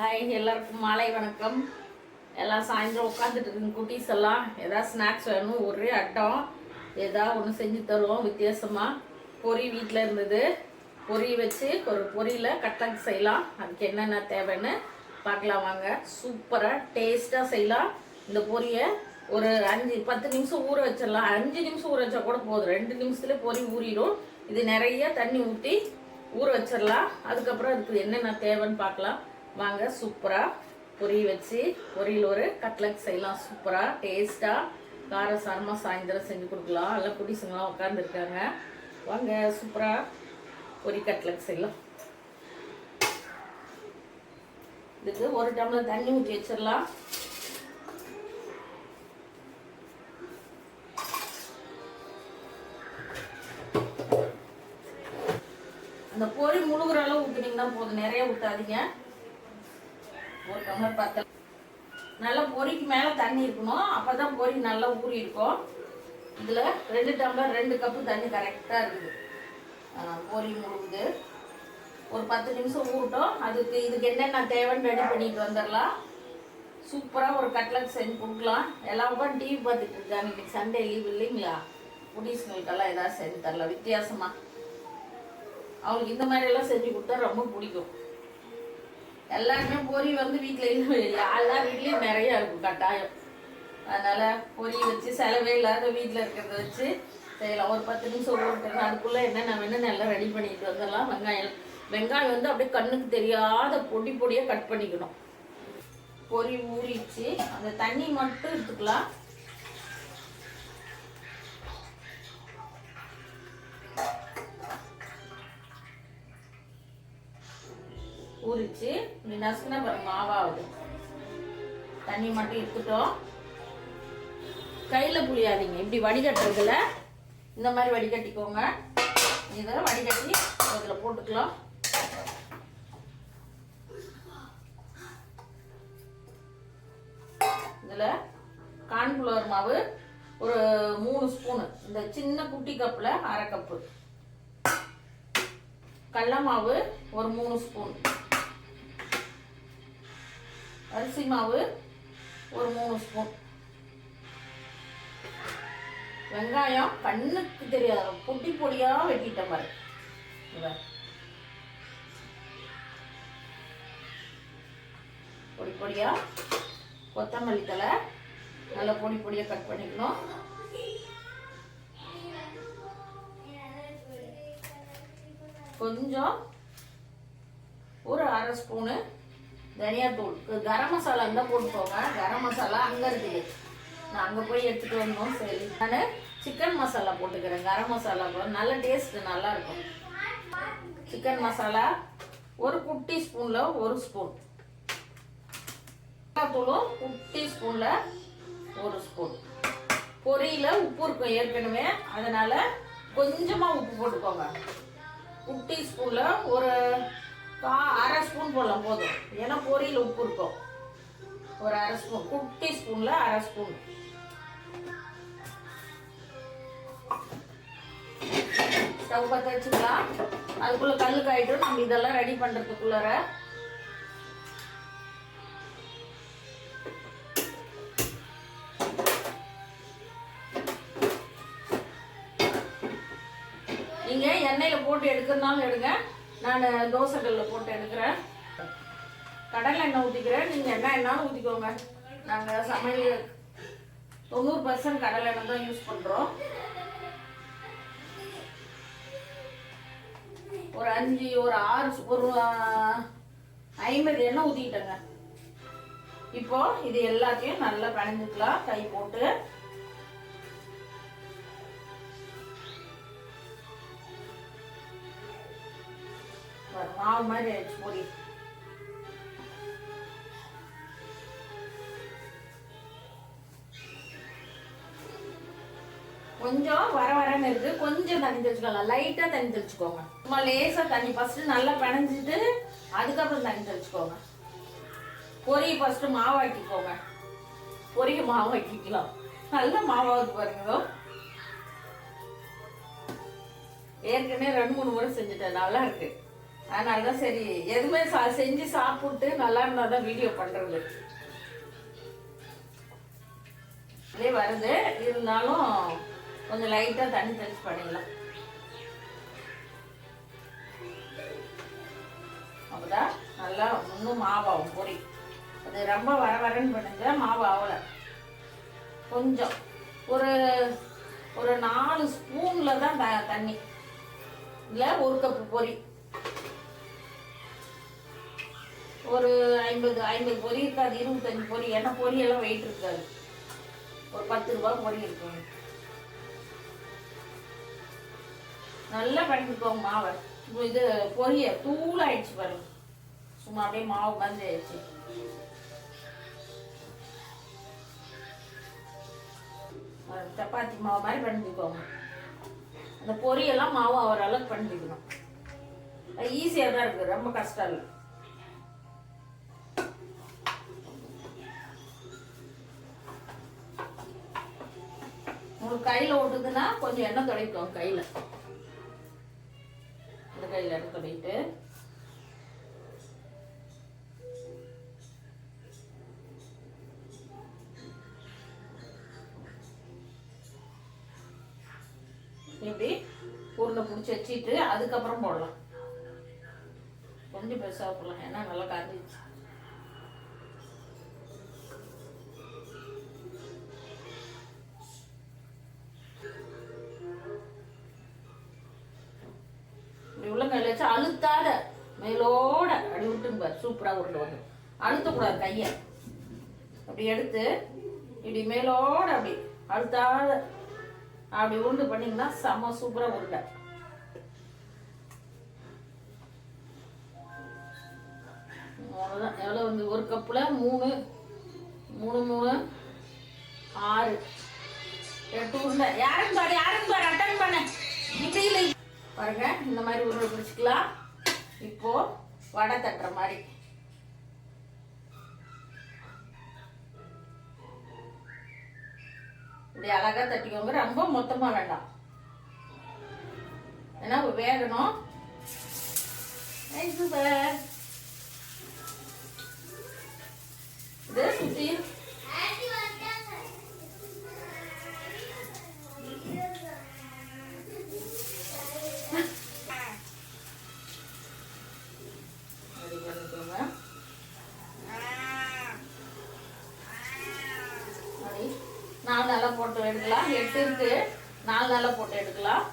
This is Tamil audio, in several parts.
ஹாய், எல்லாருக்கும் மாலை வணக்கம். எல்லாம் சாயந்தரம் உட்காந்துட்டு இருக்குங்க. குட்டீஸ் எல்லாம் ஏதாவது ஸ்நாக்ஸ் வேணும், ஒரே அட்டம் ஏதாவது ஒன்று செஞ்சு தருவோம் வித்தியாசமாக. பொரி வீட்டில் இருந்தது, பொரி வச்சு ஒரு பொரியில் கட்லட் செய்யலாம். அதுக்கு என்னென்ன தேவைன்னு பார்க்கலாம் வாங்க. சூப்பராக டேஸ்ட்டாக செய்யலாம். இந்த பொரியை ஒரு 5-10 நிமிஷம் ஊற வச்சிடலாம். 5 நிமிஷம் ஊற வச்சா கூட போதும், 2 நிமிஷத்துலேயே பொரி ஊறிடும். இது நிறைய தண்ணி ஊற்றி ஊற வச்சிடலாம். அதுக்கப்புறம் அதுக்கு என்னென்ன தேவைன்னு பார்க்கலாம் வாங்க. சூப்பராக பொரி வச்சு பொரியில் ஒரு கட்லட் செய்யலாம். சூப்பராக டேஸ்ட்டாக காரசாரமாக சாயந்தரம் செஞ்சு கொடுக்கலாம். எல்லாம் குடிசுங்களாம் உட்காந்துருக்காங்க. வாங்க சூப்பராக பொரி கட்லட் செய்யலாம். இதுக்கு 1 டம்ளர் தண்ணி ஊற்றி வச்சிடலாம். அந்த பொரி முழுகிற அளவு ஊற்றினீங்கன்னா போதும், நிறைய ஊற்றாதீங்க. 1 டம்ளர் 10. நல்லா பொரிக்கு மேலே தண்ணி இருக்கணும், அப்போ தான் பொரி நல்லா ஊறி இருக்கும். இதில் 2 டம்ளர் 2 கப்பு தண்ணி கரெக்டாக இருக்குது. பொரி முழுகுது. ஒரு 10 நிமிஷம் ஊறட்டும். இதுக்கு என்னென்ன தேவைன்னு ரெடி பண்ணிட்டு வந்துடலாம். சூப்பராக ஒரு கட்லட் செஞ்சு கொடுக்கலாம். எல்லாம் உட்காந்து டிவி பார்த்துட்டு இருக்காங்க. இன்னைக்கு சண்டே லீவ் இல்லைங்களா? குட்டீஸ்களுக்கெல்லாம் ஏதாவது செஞ்சு தரலாம் வித்தியாசமாக. அவங்களுக்கு இந்த மாதிரி எல்லாம் செஞ்சு கொடுத்தா ரொம்ப பிடிக்கும். எல்லாருமே பொரி வீட்டில் எல்லா வீட்லேயும் நிறையா இருக்கும் கட்டாயம். அதனால் பொரி வச்சு செலவே இல்லாத வீட்டில் இருக்கிறத வச்சு செய்யலாம். ஒரு 10 நிமிஷம் ஊறட்டுங்க. அதுக்குள்ளே என்னென்ன வேணும்னு எல்லாம் ரெடி பண்ணிட்டு வந்துடலாம். வெங்காயம் அப்படியே கண்ணுக்கு தெரியாத பொடி பொடியாக கட் பண்ணிக்கணும். பொரி ஊறிச்சு, அந்த தண்ணி மட்டும் எடுத்துக்கலாம். ஊறிச்சு, இப்படி நசுக்குனா பாருங்க மாவாகுது. தண்ணி மட்டும் எடுத்துட்டோம். கையில் புளியாதீங்க, இப்படி வடிகட்டுறதுல இந்த மாதிரி வடிகட்டிக்கோங்க. இதை வடிகட்டி அதில் போட்டுக்கலாம். இதில் கார்ன்ஃப்ளவர் மாவு ஒரு 3 ஸ்பூனு, இந்த சின்ன குட்டி கப்பில் 1/2 கப்பு. கடலை மாவு ஒரு 3 ஸ்பூன். அரிசி மாவு ஒரு 3 ஸ்பூன். வெங்காயம் கண்ணுக்கு தெரியாத பொடி பொடியா வெட்டிட்ட மாதிரி. பொடி பொடியா கொத்தமல்லி தழை நல்லா பொடி பொடியா கட் பண்ணிக்கணும். கொஞ்சம் ஒரு 1/2 ஸ்பூனு தனியாத்தூள். கரம் மசாலா இருந்தால் போட்டுக்கோங்க. கரம் மசாலா அங்கே இருக்குது, நான் அங்கே போய் எடுத்துகிட்டு வந்தோம். சரி, நான் சிக்கன் மசாலா போட்டுக்கிறேன். கரம் மசாலா நல்ல டேஸ்ட்டு நல்லா இருக்கும். சிக்கன் மசாலா ஒரு குட்டி ஸ்பூனில் 1 ஸ்பூன். தூளும் குட்டி ஸ்பூனில் 1 ஸ்பூன். பொரியில் உப்பு இருக்கும் ஏற்கனவே, அதனால் கொஞ்சமாக உப்பு போட்டுக்கோங்க. குட்டி ஸ்பூனில் ஒரு 1/2 ஸ்பூன் போடலாம் போதும், ஏன்னா பொரியில் உப்பு இருக்கும். ஒரு 1/2 ஸ்பூன், குட்டி ஸ்பூனில் 1/2 ஸ்பூன். ஸ்டவ் பற்ற வச்சுக்கலாம். அதுக்குள்ளே கல் காயிட்டும். நம்ம இதெல்லாம் ரெடி பண்ணுறதுக்குள்ளார நீங்கள் எண்ணெயில் போட்டு எடுக்கிறதுனாலும் எடுங்க, நான் தோசைக்கல்லில் போட்டு எடுக்கிறேன். கடலை எண்ணெய் ஊற்றிக்கிறேன். நீங்கள் என்ன எண்ணாலும் ஊற்றிக்கோங்க. நாங்கள் சமையல் 90% கடலை எண்ணெய் தான் யூஸ் பண்ணுறோம். ஒரு 50 எண்ணெய் ஊற்றிக்கிட்டேங்க. இப்போ இது எல்லாத்தையும் நல்லா பிணைஞ்சிக்கலாம் கை போட்டு. மாவு மாதிரி ஆயிடுச்சு பொரி. கொஞ்சம் வரன்னு இருக்கு, கொஞ்சம் தண்ணி தெளிச்சுக்கலாம். லைட்டா தண்ணி தெளிச்சுக்கோங்க. சும்மா லேசா தண்ணி ஃபர்ஸ்ட் நல்லா பிணைஞ்சிட்டு அதுக்கப்புறம் தண்ணி தெளிச்சுக்கோங்க. பொரி ஃபர்ஸ்ட் மாவாக்கிக்கோங்க. பொரிக்கு மாவாக்கிக்கலாம். நல்ல மாவாவது பாருங்க. ஏற்கனவே 2-3 முறை செஞ்சுட்டேன், நல்லா இருக்கு. அதனால தான் சரி எதுவுமே செஞ்சு சாப்பிட்டு நல்லா இருந்தால் தான் வீடியோ பண்ணுறது. இதே வருது, இருந்தாலும் கொஞ்சம் லைட்டாக தண்ணி தெளிச்சு பண்ணிடலாம். அப்போதான் நல்லா இன்னும் மாவாகும் பொரி. அது ரொம்ப வர வரன்னு பண்ணுங்க, மாவு ஆகலை. கொஞ்சம் ஒரு ஒரு 4 ஸ்பூனில் தான் தண்ணி, இல்லை 1 கப்பு பொரி. ஒரு 50 பொரி இருக்காது, 25 பொரி. ஏன்னா பொரியெல்லாம் வெயிட் இருக்காது, ஒரு 10 ரூபா பொரி இருக்கும். நல்லா பண்ணிக்கோங்க மாவை. இது பொரிய தூள் ஆயிடுச்சு பாருங்க, சும்மா அப்படியே மாவு மாதிரி ஆயிடுச்சு. சப்பாத்தி மாவு மாதிரி பண்ணிக்கோங்க. அந்த பொரியெல்லாம் மாவு ஆகிற அளவுக்கு பண்ணிக்கணும். ஈஸியாக தான் இருக்குது, ரொம்ப கஷ்டம் இல்லை. உங்களுக்கு கையில் ஓட்டுதுன்னா கொஞ்சம் எண்ணெய் துடைக்கும் கையில். இந்த கையில் எண்ணெய் துடைட்டு இப்படி உருண்டை பிடிச்சி வச்சுட்டு அதுக்கப்புறம் போடலாம். கொஞ்சம் பெருசாக போடலாம், ஏன்னா நல்லா காஞ்சிச்சு. இப்படி உள்ளங்கையில் வச்சு அழுத்தாத மேலோட அப்படி விட்டுங்க பாரு, சூப்பராக உருண்டை வந்து. அழுத்தக்கூடாது கையை, அப்படி எடுத்து இப்படி மேலோட அப்படி அழுத்தாத அப்படி உருண்டு பண்ணிங்கன்னா செம்ம சூப்பராக உருண்டை. அவ்வளோதான். எவ்வளோ வந்து 1 கப்பில் 3 3 6 8 உருண்டை. யாரும் பாரு அட்டன் பண்ண இப்படி இல்லை பாருங்க. இந்த மாதிரி உருண்டை பிடிச்சிக்கலாம். இப்போ வடை தட்டுற மாதிரி இப்படி அழகா தட்டிக்கோங்க. ரொம்ப மொத்தமா வேண்டாம், ஏன்னா வேகணும். இது சுத்தி நாலு நல்லா போட்டு எடுக்கலாம். 8 இருக்கு, 4 நல்லா போட்டு எடுக்கலாம்.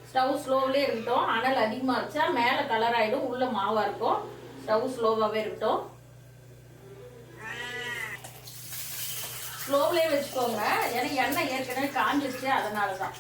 ஸ்டவ் ஸ்லோவிலே இருக்கட்டும். அனல் அதிகமாக வச்சா மேலே கலர் ஆகிடும், உள்ள மாவாக இருக்கும். ஸ்டவ் ஸ்லோவாகவே இருக்கட்டும். ஸ்லோவிலே வச்சுக்கோங்க, ஏன்னா எண்ணெய் ஏற்கனவே காஞ்சிருச்சு, அதனால தான்.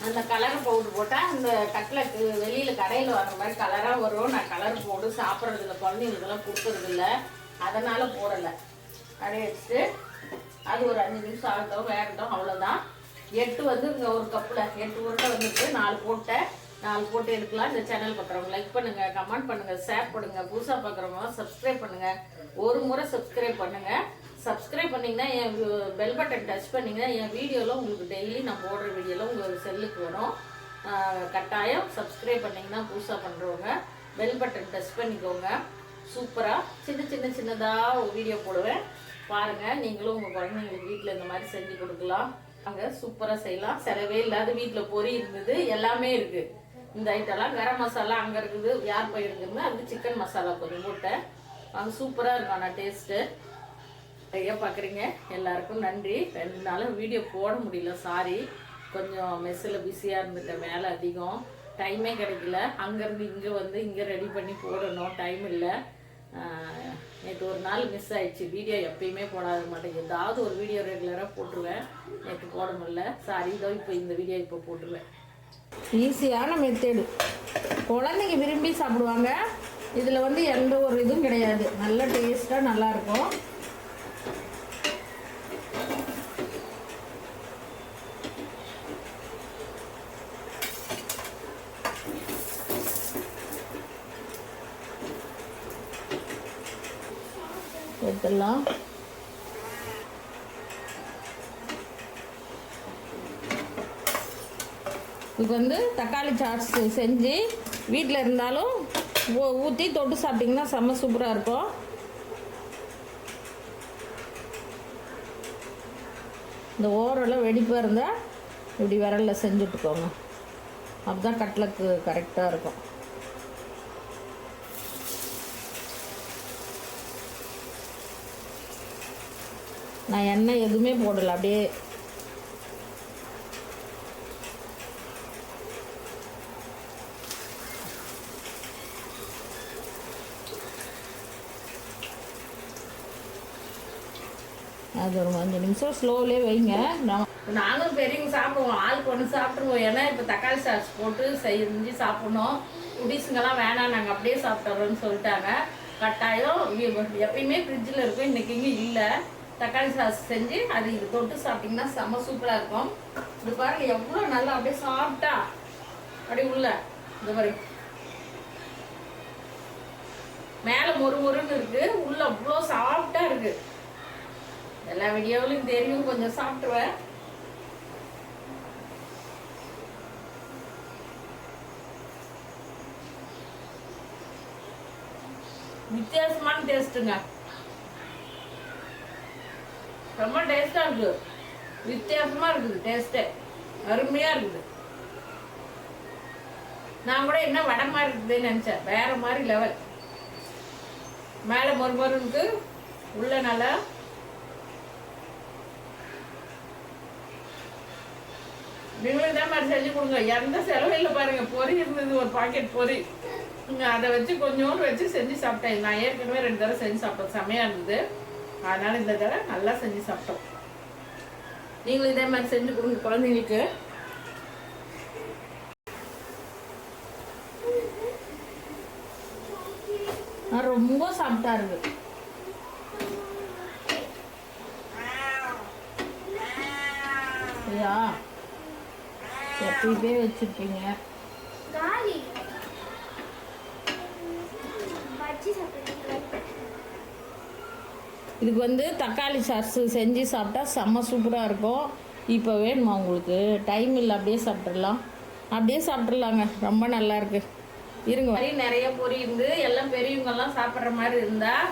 அந்த கலர் பவுடர் போட்டால் அந்த கட்லெட்டு வெளியில் கடையில் வர மாதிரி கலராக வரும். நான் கலர் போட்டு சாப்பிட்றதில்ல, குழந்தைங்களுக்கெல்லாம் கொடுக்கறதில்ல, அதனால் போடலை. அப்படியே வச்சுட்டு அது ஒரு 5 நிமிஷம் ஆகட்டும், வேகட்டும், அவ்வளோதான். 8 வந்து இங்கே 1 கப்பில் 8 உருண்டை வந்துட்டு 4 போட்டேன். 4 போட்டு எடுக்கலாம். இந்த சேனல் பார்க்குறவங்க லைக் பண்ணுங்கள், கமெண்ட் பண்ணுங்கள், ஷேர் பண்ணுங்கள். புதுசாக பார்க்குறவங்க சப்ஸ்கிரைப் பண்ணுங்கள். ஒரு முறை சப்ஸ்கிரைப் பண்ணுங்கள். சப்ஸ்கிரைப் பண்ணிங்கன்னா என் பெல் பட்டன் டச் பண்ணிங்கன்னா என் வீடியோவில் உங்களுக்கு டெய்லி நான் போடுற வீடியோவில் உங்கள் செல்லுக்கு வரும். கட்டாயம் சப்ஸ்கிரைப் பண்ணிங்கன்னா புதுசாக பண்ணுறவங்க பெல் பட்டன் டச் பண்ணிக்கோங்க. சூப்பராக சின்னதாக ஒரு வீடியோ போடுவேன், பாருங்கள். நீங்களும் உங்கள் குழந்தைங்களுக்கு வீட்டில் இந்த மாதிரி செஞ்சு கொடுக்கலாம். அங்கே சூப்பராக செய்யலாம். செலவே இல்லாத வீட்டில் பொரி இருந்தது, எல்லாமே இருக்குது. இந்த ஐட்டம்லாம் கரம் மசாலா அங்கே இருக்குது, யார் போயிருக்குன்னு அது சிக்கன் மசாலா கொஞ்சம் போட்டேன். அங்கே சூப்பராக இருக்கும். ஆனால் டேஸ்ட்டு நிறைய பார்க்குறீங்க. எல்லாருக்கும் நன்றி. 2 நாளும் வீடியோ போட முடியல, சாரி. கொஞ்சம் மெஸ்ஸில் பிஸியாக இருந்துட்டேன், வேலை அதிகம், டைமே கிடைக்கல. அங்கேருந்து இங்கே வந்து இங்கே ரெடி பண்ணி போடணும், டைம் இல்லை. நேற்று ஒரு நாள் மிஸ் ஆயிடுச்சு. வீடியோ எப்பயுமே போடாத மாட்டேன், ஏதாவது ஒரு வீடியோ ரெகுலராக போட்டுருவேன். நேற்று போட முடியல, சாரி. இதோ இப்போ இந்த வீடியோ இப்போ போட்டுருவேன். ஈஸியான மெத்தேடு, குழந்தைங்க விரும்பி சாப்பிடுவாங்க. இதில் வந்து எந்த ஒரு இதுவும் கிடையாது, நல்ல டேஸ்ட்டாக நல்லாயிருக்கும். எடுத்துடலாம். இதுக்கு வந்து தக்காளி சாட்ஸ் செஞ்சு வீட்டில் இருந்தாலும் ஊற்றி தொட்டு சாப்பிட்டிங்கன்னா செம்ம சூப்பராக இருக்கும். இந்த ஓரெல்லாம் வெடிப்பாக இருந்தால் இப்படி விரலில் செஞ்சுட்டுக்கோங்க. அப்போ தான் கட்லக்கு கரெக்டாக இருக்கும். நான் எண்ணெய் எதுவுமே போடலை, அப்படியே அது ஒரு 5 நிமிஷம் ஸ்லோவிலே வைங்க. நாங்களும் பெரியவங்க சாப்பிடுவோம், ஆளுக்கு ஒன்று சாப்பிட்ருவோம். ஏன்னா இப்போ தக்காளி சாஸ் போட்டு செஞ்சு சாப்பிட்ணும். குடிசுங்கெல்லாம் வேணாம், நாங்கள் அப்படியே சாப்பிட்றோன்னு சொல்லிட்டாங்க. கட்டாயம் எப்பயுமே ஃப்ரிட்ஜில் இருக்கும், இன்றைக்கி இங்கே இல்லை. தக்காளி சாஸ் செஞ்சு அது இது தொட்டு சாப்பிட்டிங்கன்னா செம்ம சூப்பராக இருக்கும். இது பாருங்க எவ்வளோ நல்லா அப்படியே சாப்பிட்டா அப்படியே உள்ள இந்த மாதிரி மேலே மொறுன்னு இருக்குது, உள்ள அவ்வளோ சாஃப்டாக இருக்குது. எல்லா வீடியோவிலையும் தெரியும், கொஞ்சம் சாப்பிட்ருவேன். வித்தியாசமான டேஸ்ட்டுங்க, ரொம்ப டேஸ்டாக இருக்குது. வித்தியாசமாக இருக்குது டேஸ்ட்டே, அருமையாக இருக்குது. நான் கூட என்ன வடை மாதிரி இருக்குதுன்னு நினச்சேன், வேறு மாதிரி லெவல். மேலே மொறுன்னு உள்ள நல்லா நீங்களும் இதே மாதிரி செஞ்சு கொடுங்க. எந்த செலவும் இல்லை பாருங்கள். பொரி இருந்தது, ஒரு பாக்கெட் பொரி, நீங்கள் அதை வச்சு கொஞ்சோண்டு வச்சு செஞ்சு சாப்பிட்டேன். நான் ஏற்கனவே 2 தடவை செஞ்சு சாப்பிட்டேன், செம்மையாக இருந்தது. அதனால் இந்த தடவை நல்லா செஞ்சு சாப்பிட்டோம். நீங்களும் இதே மாதிரி செஞ்சு கொடுங்க குழந்தைங்களுக்கு. ரொம்ப சாப்பிட்டா இருக்கு. ஐயா எப்பயுமே வச்சுருப்பீங்க. இதுக்கு வந்து தக்காளி சாஸ் செஞ்சு சாப்பிட்டா செம்ம சூப்பராக இருக்கும். இப்போ வேணுமா உங்களுக்கு? டைம் இல்லை, அப்படியே சாப்பிட்றலாங்க. ரொம்ப நல்லா இருக்கு. இருங்க, நிறைய பொரி இருந்து எல்லாம் பெரியவங்கெல்லாம் சாப்பிட்ற மாதிரி இருந்தால்